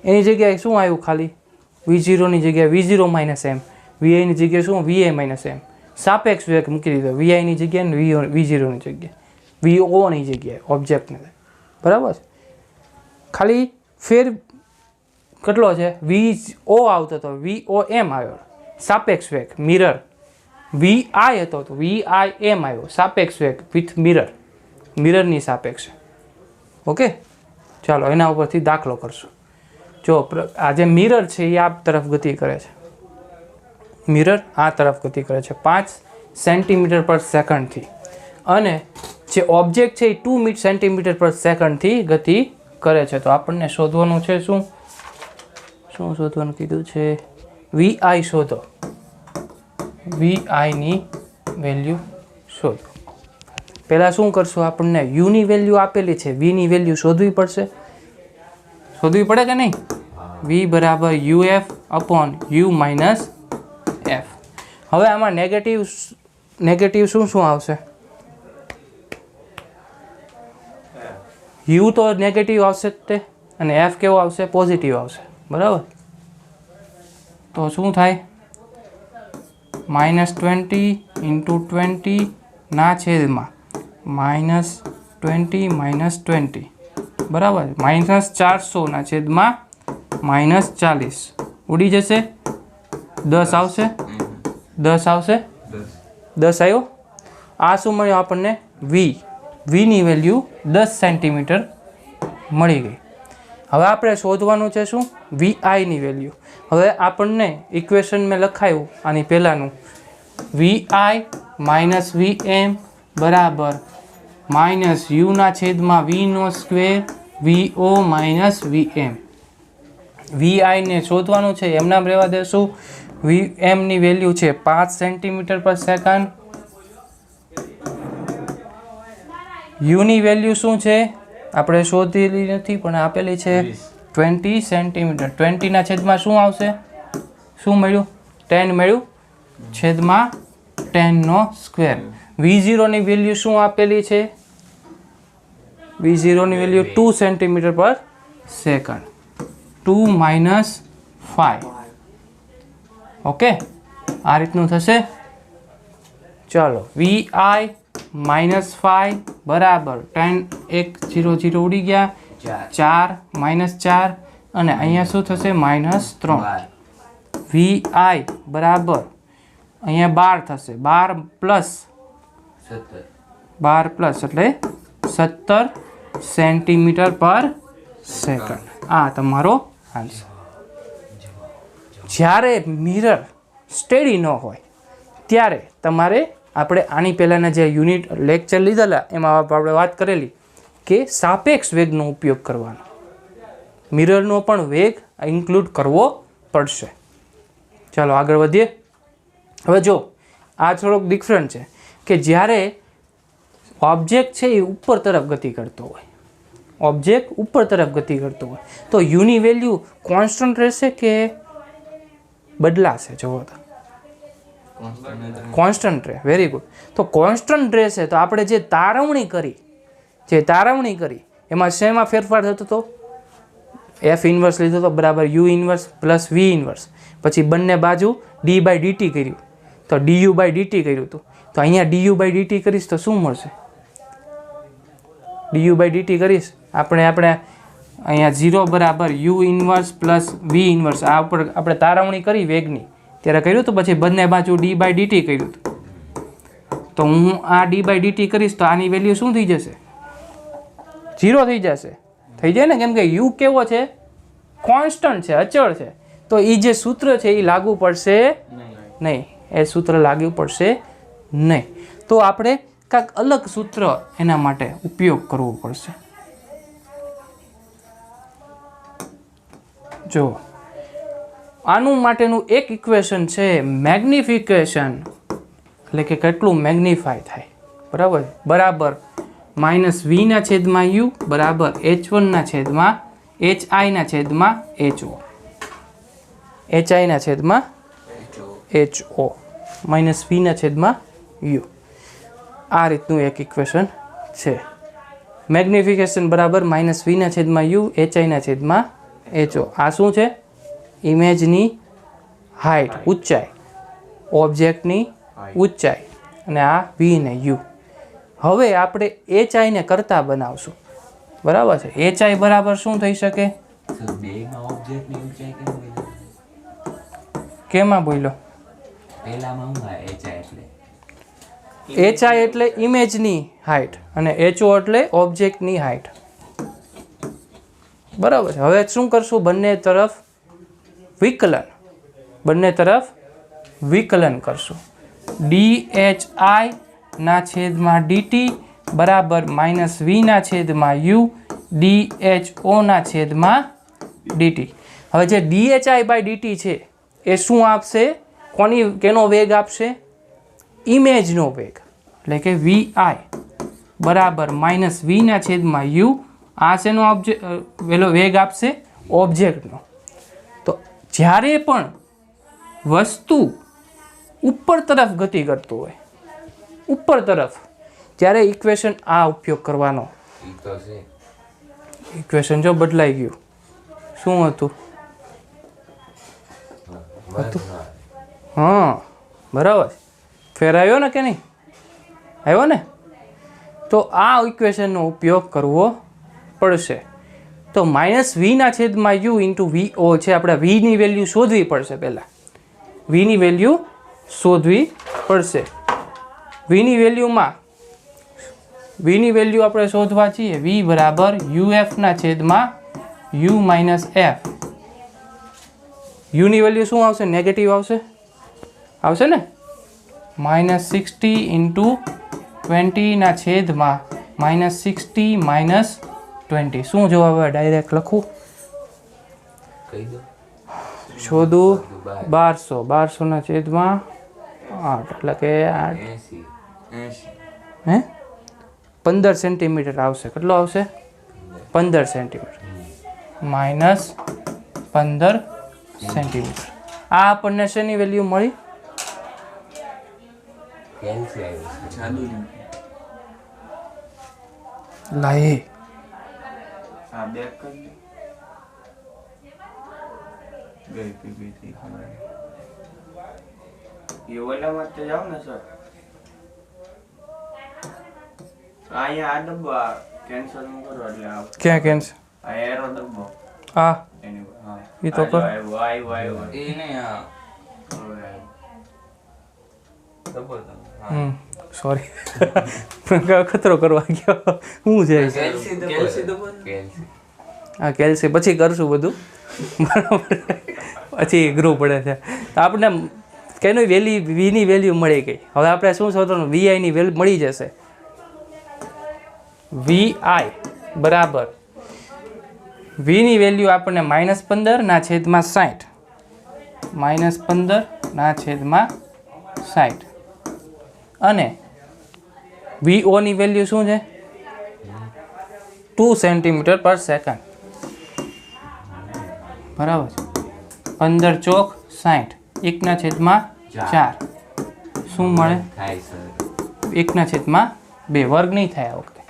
એની જગ્યાએ શું આવ્યું? ખાલી V0 ની જગ્યાએ V0 - m, VI ની જગ્યાએ શું? VA - m. સાપેક્ષ વેગ મૂકી દીધો VI ની જગ્યાએ, V0 ની જગ્યાએ, VO ની જગ્યાએ ઓબ્જેક્ટને, બરાબર. ખાલી ફેર કેટલો છે? VO આવતો હતો, VOM આવ્યો સાપેક્ષ વેગ મિરર. VI હતો તો VIM આવ્યો સાપેક્ષ વેગ વિથ મિરર, મિરરની સાપેક્ષ. ઓકે, ચાલો એના ઉપરથી દાખલો કરશું. જો આ જે મિરર છે એ આ તરફ ગતિ કરે છે, મિરર આ તરફ ગતિ કરે છે 5 સેન્ટીમીટર પર સેકન્ડથી, અને જે ઓબ્જેક્ટ છે એ 2 સેન્ટીમીટર પર સેકન્ડથી ગતિ કરે છે. તો આપણને શોધવાનું છે શું શોધવાનું કીધું છે? VI શોધો. VI ની વેલ્યુ શોધો. પહેલાં શું કરશું? આપણને u ની વેલ્યુ આપેલી છે, v ની વેલ્યુ શોધવી પડશે. શોધવી પડે કે નહીં? v બરાબર UF upon u minus F. હવે આમાં નેગેટિવ શું આવશે? u તો નેગેટિવ આવશે જ તે, અને f કેવો આવશે? પોઝિટિવ આવશે, બરાબર. તો શું થાય? -20 × 20 ના છેદમાં -20 - 20, બરાબર. -400 ના છેદમાં -40 ઉડી જશે. 10 આવશે, 10 આવશે, 10 આવ્યો. આ શું મળ્યું આપણને? વીની વેલ્યુ 10 સેન્ટીમીટર મળી ગઈ. હવે આપણે શોધવાનું છે શું? વીઆઈની વેલ્યુ. હવે આપણને ઇક્વેશન મેં લખાયું આની પહેલાંનું, વીઆઈ માઇનસ વીએમ બરાબર માઇનસ યુના છેદમાં વીનો સ્ક્વેર વીઓ માઇનસ વીએમ. વીઆઈને શોધવાનું છે, એમનામ રહેવા દેશું. વીએમની વેલ્યુ છે 5 સેન્ટીમીટર પર સેકન્ડ. યુની વેલ્યુ શું છે આપણે શોધેલી નથી પણ આપેલી છે 20 સેન્ટીમીટર. 20ના છેદમાં શું આવશે? શું મળ્યું? 10 મળ્યું, છેદમાં 10નો સ્ક્વેર. V0ની વેલ્યુ શું આપેલી છે? V0ની વેલ્યુ 2 સેન્ટીમીટર પર સેકન્ડ. 2 માઇનસ 5. ઓકે, આ રીતનું થશે. ચાલો, VI માઇનસ 5 બરાબર 10 1 0 0 ઉડી ગયા, 4 માઇનસ 4 અને અહીંયા શું થશે? માઇનસ 3. VI બરાબર અહીંયા 12 થશે, 12 પ્લસ 12 પ્લસ એટલે 17 સેન્ટીમીટર પર સેકન્ડ. આ તમારો આન્સર. જ્યારે મિરર સ્ટેડી ન હોય ત્યારે તમારે આપણે આની પહેલાંના જે યુનિટ લેક્ચર લીધેલા એમાં આપણે વાત કરેલી કે સાપેક્ષ વેગનો ઉપયોગ કરવાનો. મિરરનો પણ વેગ ઇન્ક્લુડ કરવો પડશે. ચાલો આગળ વધીએ. હવે જો આ થોડોક ડિફરન્ટ છે કે જ્યારે ઓબ્જેક્ટ છે એ ઉપર તરફ ગતિ કરતો હોય, ઓબ્જેક્ટ ઉપર તરફ ગતિ કરતો હોય તો યુની વેલ્યુ કોન્સ્ટન્ટ રહેશે કે બદલાશે? જુઓ તો કોન્સ્ટન્ટ રહે. Very good. તો કોન્સ્ટન્ટ રહેશે તો આપણે જે તારવણી કરી એમાં શેમાં ફેરફાર થતો હતો? એફ ઇન્વર્સ લીધો તો બરાબર u inverse plus v inverse. પછી બંને બાજુ ડી બાય ડીટી કર્યું તો ડીયુ બાય ડીટી કર્યું હતું. તો અહીંયા ડીયુ બાય ડીટી કરીશ તો શું મળશે? ડીયુ બાય ડીટી કરીશ આપણે અહીંયા 0 બરાબર u inverse plus v inverse. આ ઉપર આપણે તારવણી કરી વેગની ત્યારે કર્યું તો પછી બંને બાજુ ડી બાય ડીટી કર્યું હતું. તો હું આ ડી બાય ડીટી કરીશ તો આની વેલ્યુ શું થઈ જશે? 0 થઈ જશે. થઈ જાય ને, કેમ કે યુ કેવો છે? કોન્સ્ટન્ટ છે, અચળ છે. તો એ જે સૂત્ર છે એ લાગુ પડશે નહીં. એ સૂત્ર લાગુ પડશે નહીં. તો આપણે કાંઈક અલગ સૂત્ર એના માટે ઉપયોગ કરવો પડશે. જો આનું માટેનું એક ઇક્વેશન છે મેગ્નિફિકેશન, એટલે કે કેટલું મેગ્નિફાય થાય. બરાબર માઇનસ વીના છેદમાં યુ બરાબર H1ના છેદમાં HIના છેદમાં HO. HIના છેદમાં HO માઇનસ વીના છેદમાં યુ. આ રીતનું એક ઇક્વેશન છે. મેગ્નિફિકેશન બરાબર માઇનસ વીના છેદમાં યુ HIના છેદમાં HO. આ શું છે? ઇમેજની હાઇટ, ઊંચાઈ, ઓબ્જેક્ટની ઊંચાઈ, અને આ વી ને યુ. હવે આપણે HIને કરતા બનાવશું. બરાબર છે. HI બરાબર શું થઈ શકે? કેમાં બોલ્યો? HI એટલે ઇમેજની હાઇટ અને HO એટલે ઓબ્જેક્ટની હાઇટ. બરાબર છે. હવે શું કરશું? બંને તરફ વિકલન કરશું. DHI ના છેદમાં ડીટી બરાબર માઇનસ વીના છેદમાં યુ DHO ના છેદમાં ડીટી. હવે જે DHI બાય ડીટી છે એ શું આપશે? કેનો વેગ આપશે? ઇમેજનો વેગ, એટલે કે VI બરાબર માઇનસ વીના છેદમાં યુ. આ શેનો વેગ આપશે? ઓબ્જેક્ટનો. તો જ્યારે પણ વસ્તુ ઉપર તરફ ગતિ કરતું હોય, ઉપર તરફ, ત્યારે ઇક્વેશન આ ઉપયોગ કરવાનો. ઇક્વેશન જો બદલાઈ ગયું. શું હતું? હા બરાબર. ફેરાયો ને કે નહીં? આવ્યો ને? તો આ ઇક્વેશનનો ઉપયોગ કરવો પડશે. તો માઇનસ વીના છેદમાં યુ ઇન્ટુ VO છે. આપણે વીની વેલ્યુ શોધવી પડશે પહેલાં. વીની વેલ્યુ શોધવી પડશે. વીની વેલ્યુ આપણે શોધવા છીએ વી બરાબર યુએફના છેદમાં you minus F. Uni value શું આવશે? નેગેટિવ આવશે ને. -60 × 20 છેદમાં -60 - 20. શું જવાબ આવે? ડાયરેક્ટ લખું? કહી દો. શોધું 1200 છેદમાં 8 એટલે કે 8 80 15 સેન્ટીમીટર આવશે. કેટલો આવશે? 15 સેન્ટીમીટર -15 સેન્ટીમીટર. આ આપણને શેની વેલ્યુ મળી? કેલ્સી આવ્યું છે. જાદુની લાયે આ બેક કરી દે ગઈ પીપીટી એ ઓલા માટે જાવ ને સર અહીંયા આ ડબ્બો કેન્સલ ન કરો એટલે આ ક્યાં કેન્સલ? આ એરો ડબ્બો હા એની હા ઈ તો કર. આવ્યો એ નહીં આ ડબ્બો સોરી ખતરો કરવા ગયો. હું છે કેલ્સી દબો. હા કેલ્સી પછી કરશું બધું બરાબર. પછી ગ્રુપ પડે છે તો આપણે કેનું વીની વેલ્યુ મળી ગઈ. હવે આપણે શું શોધવાનું? વીઆઈની વેલ્યુ મળી જશે. વીઆઈ બરાબર વીની વેલ્યુ આપણને -15 છેદમાં 60 -15 છેદમાં 60 અને વીઓની વેલ્યુ શું છે? 2 સેન્ટીમીટર/સેકન્ડ. બરાબર છે. 15 ચોક 60 1/4 શું મળે? 1/2 વર્ગ નહીં થાય આ વખતે.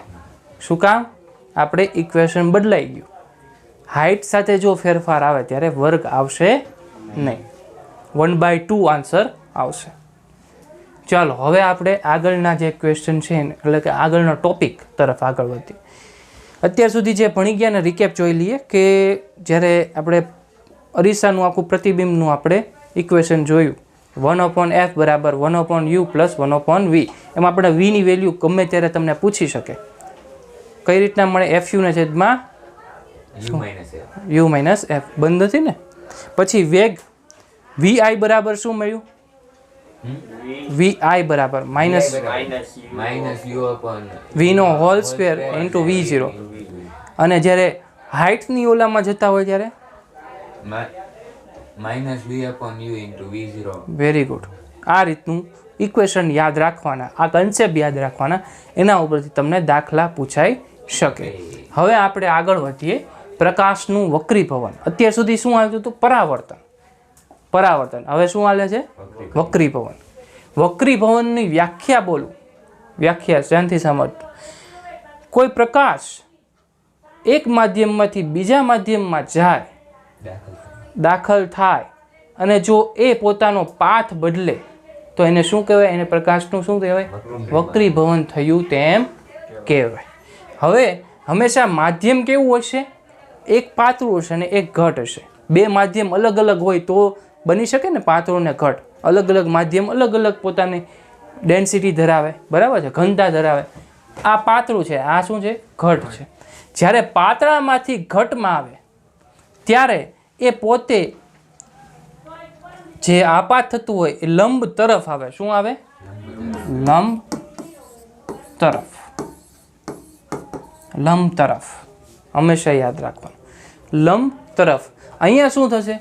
શું કામ? આપણે ઇક્વેશન બદલાઈ ગયું. હાઇટ સાથે જો ફેરફાર આવે ત્યારે વર્ગ આવશે નહીં. 1/2 આન્સર આવશે. ચાલો હવે આપણે આગળના જે ક્વેશ્ચન છે એટલે કે આગળનો ટોપિક તરફ આગળ વધીએ. અત્યાર સુધી જે ભણી ગયા ને રિકેપ જોઈ લઈએ કે જ્યારે આપણે અરીસાનું આખું પ્રતિબિંબનું આપણે ઇક્વેશન જોયું 1/f બરાબર 1/u + 1/v. એમાં આપણે વીની વેલ્યુ ગમે ત્યારે તમને પૂછી શકે. કઈ રીતના મળે? FU ના છેદમાં u - f. બંધ નથી ને. પછી વેગ vi બરાબર શું મળ્યું? vi બરાબર -v નો હોલ સ્ક્વેર × v0. અને જ્યારે હાઇટની ઓલામાં જતા હોય ત્યારે -v/u × v0. Very good. આ રીતનું ઇક્વેશન યાદ રાખવાના, આ કન્સેપ્ટ યાદ રાખવાના, એના ઉપરથી તમને દાખલા પૂછાઈ શકે. હવે આપણે આગળ વધીએ. પ્રકાશનું વક્રીભવન. અત્યાર સુધી શું આવ્યું હતું? પરાવર્તન. હવે શું હાલે છે? વક્રીભવન. વક્રીભવનની વ્યાખ્યા બોલું. વ્યાખ્યા ધ્યાનથી સમજ. કોઈ પ્રકાશ એક માધ્યમમાંથી બીજા માધ્યમમાં જાય, દાખલ થાય અને જો એ પોતાનો પાથ બદલે તો એને શું કહેવાય? એને પ્રકાશનું શું કહેવાય? વક્રીભવન થયું તેમ કહેવાય. હવે હંમેશા માધ્યમ કેવું હશે? એક પાતળું હશે અને એક ઘટ હશે. બે માધ્યમ અલગ અલગ હોય તો બની શકે ને પાતળું ને ઘટ. અલગ અલગ માધ્યમ અલગ અલગ પોતાની ડેન્સિટી ધરાવે, બરાબર છે, ઘનતા ધરાવે. આ પાતળું છે, આ શું છે? ઘટ છે. જ્યારે પાતળામાંથી ઘટમાં આવે ત્યારે એ પોતે જે આપાત થતું હોય એ લંબ તરફ આવે. શું આવે? લંબ તરફ. હંમેશા યાદ રાખવાનું. લંબ તરફ. અહીંયા શું થશે?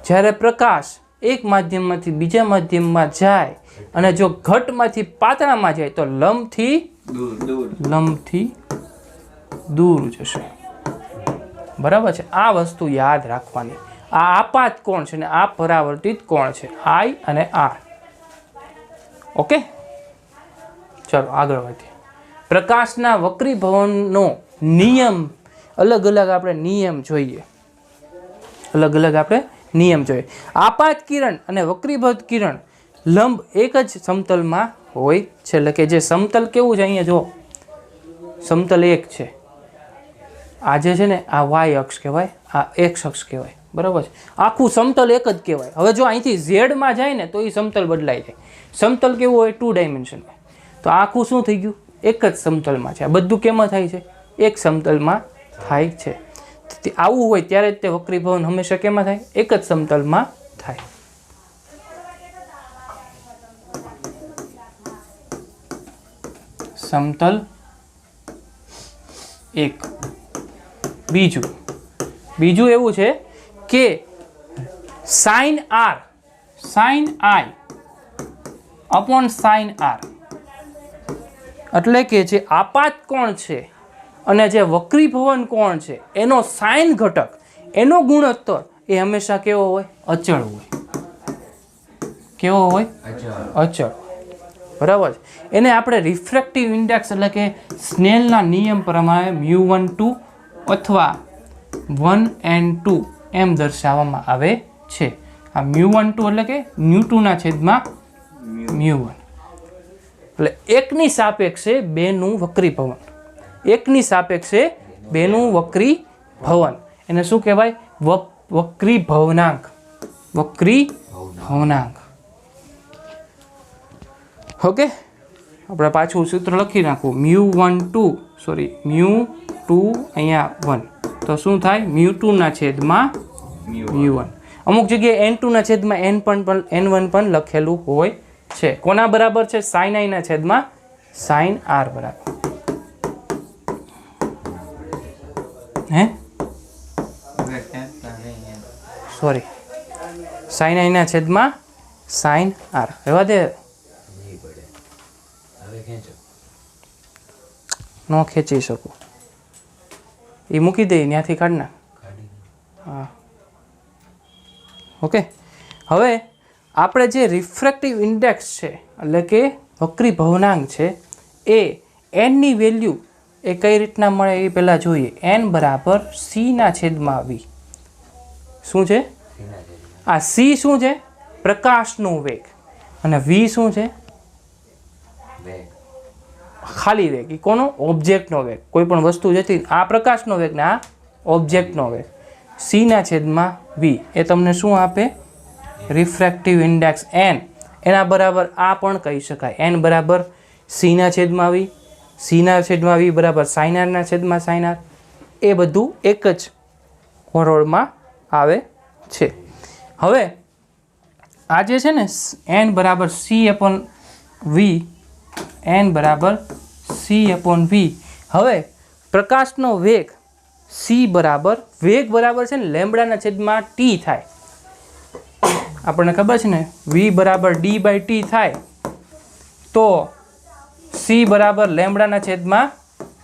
જ્યારે પ્રકાશ એક માધ્યમમાંથી બીજા માધ્યમમાં જાય અને જો ઘટમાંથી પાતળામાં જાય તો લંબથી દૂર જશે. બરાબર છે. આ વસ્તુ યાદ રાખવાની. આ આપાત કોણ છે ને આ પરાવર્તિત કોણ છે? I અને R. ઓકે, ચલો આગળ વધીએ. પ્રકાશના વક્રીભવનનો નિયમ અલગ અલગ આપણે નિયમ જોઈએ. આપાત કિરણ અને વક્રીભૂત કિરણ લંબ એક જ સમતલમાં હોય છે. એટલે કે જે સમતલ કેવું છે? અહીંયા જો સમતલ એક છે. આ જે છે ને આ y અક્ષ કહેવાય, આ x અક્ષ કહેવાય. બરાબર છે. આખું સમતલ એક જ કહેવાય. હવે જો અહીંથી ઝેડમાં જાય ને તો એ સમતલ બદલાઈ જાય. સમતલ કેવું હોય? 2 ડાયમેન્શન હોય. તો આખું શું થઈ ગયું? એક જ સમતલમાં છે. આ બધું કેમાં થાય છે? એક સમતલમાં થાય છે. આવું હોય ત્યારે જ તે વક્રીભવન હંમેશા કેમાં થાય? એક જ સમતલમાં થાય. સમતલ એક. બીજું એવું છે કે sine r, sine i upon sine r, એટલે કે જે આપાત કોણ છે અને જે વક્રીભવન કોણ છે એનો સાઇન ઘટક, એનો ગુણોત્તર એ હંમેશા કેવો હોય? અચળ હોય. કેવો હોય? અચળ. બરાબર છે. એને આપણે રિફ્રેક્ટિવ ઇન્ડેક્સ એટલે કે સ્નેલના નિયમ પ્રમાણે μ1 અથવા 1n2 એમ દર્શાવવામાં આવે છે. આ μ1 એટલે કે ન્યૂટનના છેદમાં μ1. એટલે એકની સાપેક્ષે બેનું વક્રીભવન, એકની સાપેક્ષે બેનું વક્રીભવન, એને શું કહેવાય? વક્રીભવનાંક. વક્રીભવનાંક. ઓકે, આપણે પાછું સૂત્ર લખી નાખવું. μ2 અહીંયા 1, તો શું થાય? μ2 છેદમાં μ1. અમુક જગ્યાએ n2 છેદમાં n1 પણ લખેલું હોય છે. કોના બરાબર છે? સાઇન આઈ છેદમાં સાઇન આર બરાબર. હે સોરી, સાઇન આઈ છેદમાં સાઇન આર. રહેવા દે, ન ખેંચી શકું. એ મૂકી દે, ત્યાંથી કાઢ નાખ. હા, ઓકે. હવે આપણે જે રિફ્રેક્ટિવ ઇન્ડેક્સ છે એટલે કે વક્રીભવનાંક છે એ એનની વેલ્યુ એ કઈ રીતના મળે એ પહેલાં જોઈએ. n બરાબર c છેદમાં v. શું છે આ? c શું છે? પ્રકાશનો વેગ. અને v શું છે? ખાલી વેગ. એ કોનો? ઓબ્જેક્ટનો વેગ. કોઈ પણ વસ્તુ જતી, આ પ્રકાશનો વેગ ને આ ઓબ્જેક્ટનો વેગ. c છેદમાં v એ તમને શું આપે? Refractive index n. એના બરાબર આ પણ કહી શકાય. n બરાબર c છેદમાં v, c છેદમાં v બરાબર સાઇન આર છેદમાં સાઇન આર. એ બધું એક જ હરોળમાં આવે છે. હવે આ જે છે ને n બરાબર c અપોન v, n બરાબર c અપોન v. હવે પ્રકાશનો વેગ c બરાબર, વેગ બરાબર છે ને લેમ્બડાના છેદમાં t થાય. આપણને ખબર છે ને v બરાબર d/t થાય, તો c બરાબર લેમ્બડાના છેદમાં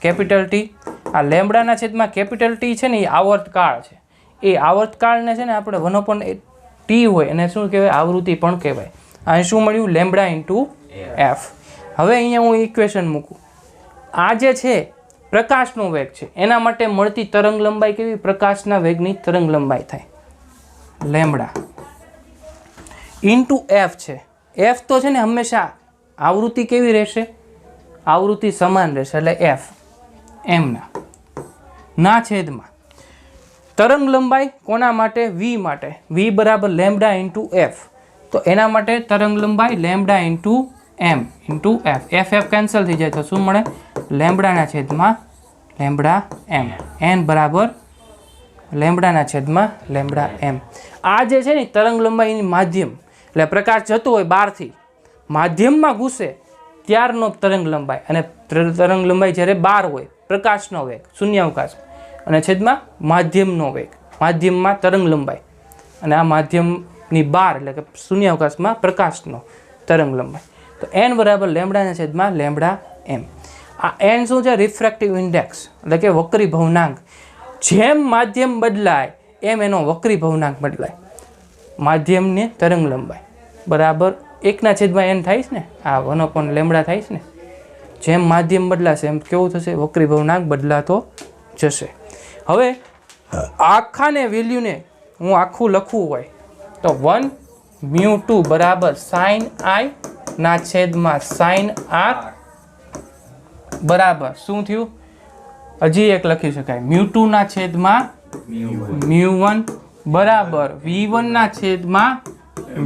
કેપિટલ T. આ લેમ્બડાના છેદમાં કેપિટલ T છે ને એ આવર્તકાળ છે. એ આવર્તકાળને છે ને આપણે 1/t હોય એને શું કહેવાય? આવૃત્તિ પણ કહેવાય. અહીં શું મળ્યું? Lambda into f. હવે અહીંયા હું ઇક્વેશન મૂકું. આ જે છે પ્રકાશનો વેગ છે, એના માટે મળતી તરંગ લંબાઈ કેવી? પ્રકાશના વેગની તરંગ લંબાઈ થાય લેમ્બડા ઇન્ટુ f છે. f તો છે ને હંમેશા આવૃત્તિ કેવી રહેશે? આવૃત્તિ સમાન રહેશે. એટલે f ના છેદમાં તરંગ લંબાઈ કોના માટે? v માટે. v બરાબર લેમ્બડા ઇન્ટુ f. તો એના માટે તરંગ લંબાઈ lambda into m into f. f cancel થઈ જાય તો શું મળે? લેમ્બડાના છેદમાં લેમ્બડા m. n બરાબર લેમ્બડાના છેદમાં લેમ્બડા m. આ જે છે ને તરંગ લંબાઈની માધ્યમ, એટલે પ્રકાશ જતો હોય બહારથી માધ્યમમાં ઘૂસે ત્યારનો તરંગ લંબાઈ, અને તરંગ લંબાઈ જ્યારે બહાર હોય પ્રકાશનો વેગ શૂન્યાવકાશ, અને છેદમાં માધ્યમનો વેગ, માધ્યમમાં તરંગ લંબાઈ, અને આ માધ્યમની બહાર એટલે કે શૂન્યાવકાશમાં પ્રકાશનો તરંગ લંબાઈ. તો n બરાબર લેમ્બડાના છેદમાં લેમ્બડા m. આ n શું છે? રિફ્રેક્ટિવ ઇન્ડેક્સ એટલે કે વક્રીભવનાંક. જેમ માધ્યમ બદલાય એમ એનો વક્રીભવનાંક બદલાય. માધ્યમની તરંગ લંબાઈ બરાબર 1/n થાય છે ને, આ 1/λ થાય છે ને. જેમ માધ્યમ બદલાશે એમ કેવું થશે? વક્રીભવનાંક બદલાતો જશે. હવે આખાને વેલ્યુને હું આખું લખવું હોય તો 1μ2 બરાબર સાઇન આઈ છેદમાં સાઇન આર બરાબર શું થયું? હજી એક લખી શકાય, μ2 છેદમાં μ1 બરાબર v1 ના છેદમાં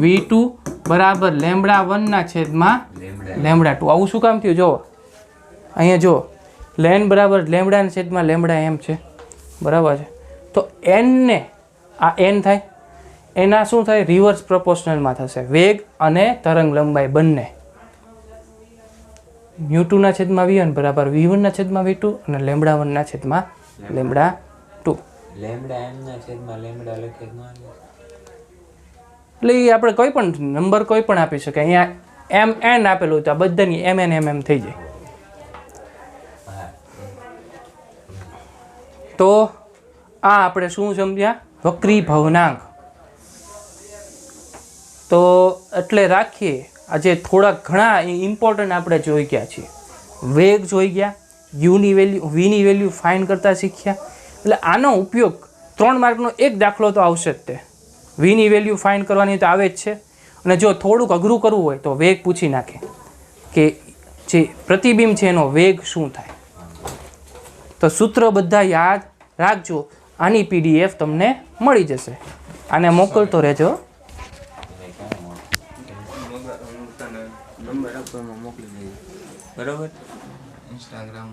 v2 બરાબર λ1 ના છેદમાં λ2. આવું શું કામ થયું? જો અહીંયા જો લેન બરાબર લેમડા ના છેદમાં લેમડા એમ છે, બરાબર છે. તો n ને આ n થાય, એના શું થાય? રિવર્સ પ્રોપોર્શનલમાં થશે. વેગ અને તરંગ લંબાઈ બંને u2 ના છેદમાં v1 બરાબર v1 ના છેદમાં v2 અને λ1 ના છેદમાં λ2. લેમડા એમ ના છેદમાં લેમડા લખે જ ન આવે. એટલે એ આપણે કોઈ પણ નંબર કોઈ પણ આપી શકે. અહીંયા એમ એન આપેલું તો આ બધાની એમ એન એમ એમ થઈ જાય. હા. તો આ આપણે શું સમજ્યા? વક્રી ભવનાંક. તો એટલે રાખીએ આજે થોડાક ઘણા ઇમ્પોર્ટન્ટ આપણે જોઈ ગયા છીએ. વેગ જોઈ ગયા, યુની વેલ્યુ વીની વેલ્યુ ફાઇન્ડ કરતા શીખ્યા. એટલે આનો ઉપયોગ 3 માર્કનો એક દાખલો તો આવશે જ. તે વીની વેલ્યુ ફાઇન્ડ કરવાની તો આવે જ છે. અને જો થોડુંક અઘરું કરવું હોય તો વેગ પૂછી નાખે કે જે પ્રતિબિંબ છે એનો વેગ શું થાય. તો સૂત્ર બધા યાદ રાખજો. આની PDF તમને મળી જશે. આને મોકલતો રહેજો. એને ક્યાં મોકલું? નંબર આપવામાં મોકલી દઈએ, બરાબર? ઇન્સ્ટાગ્રામ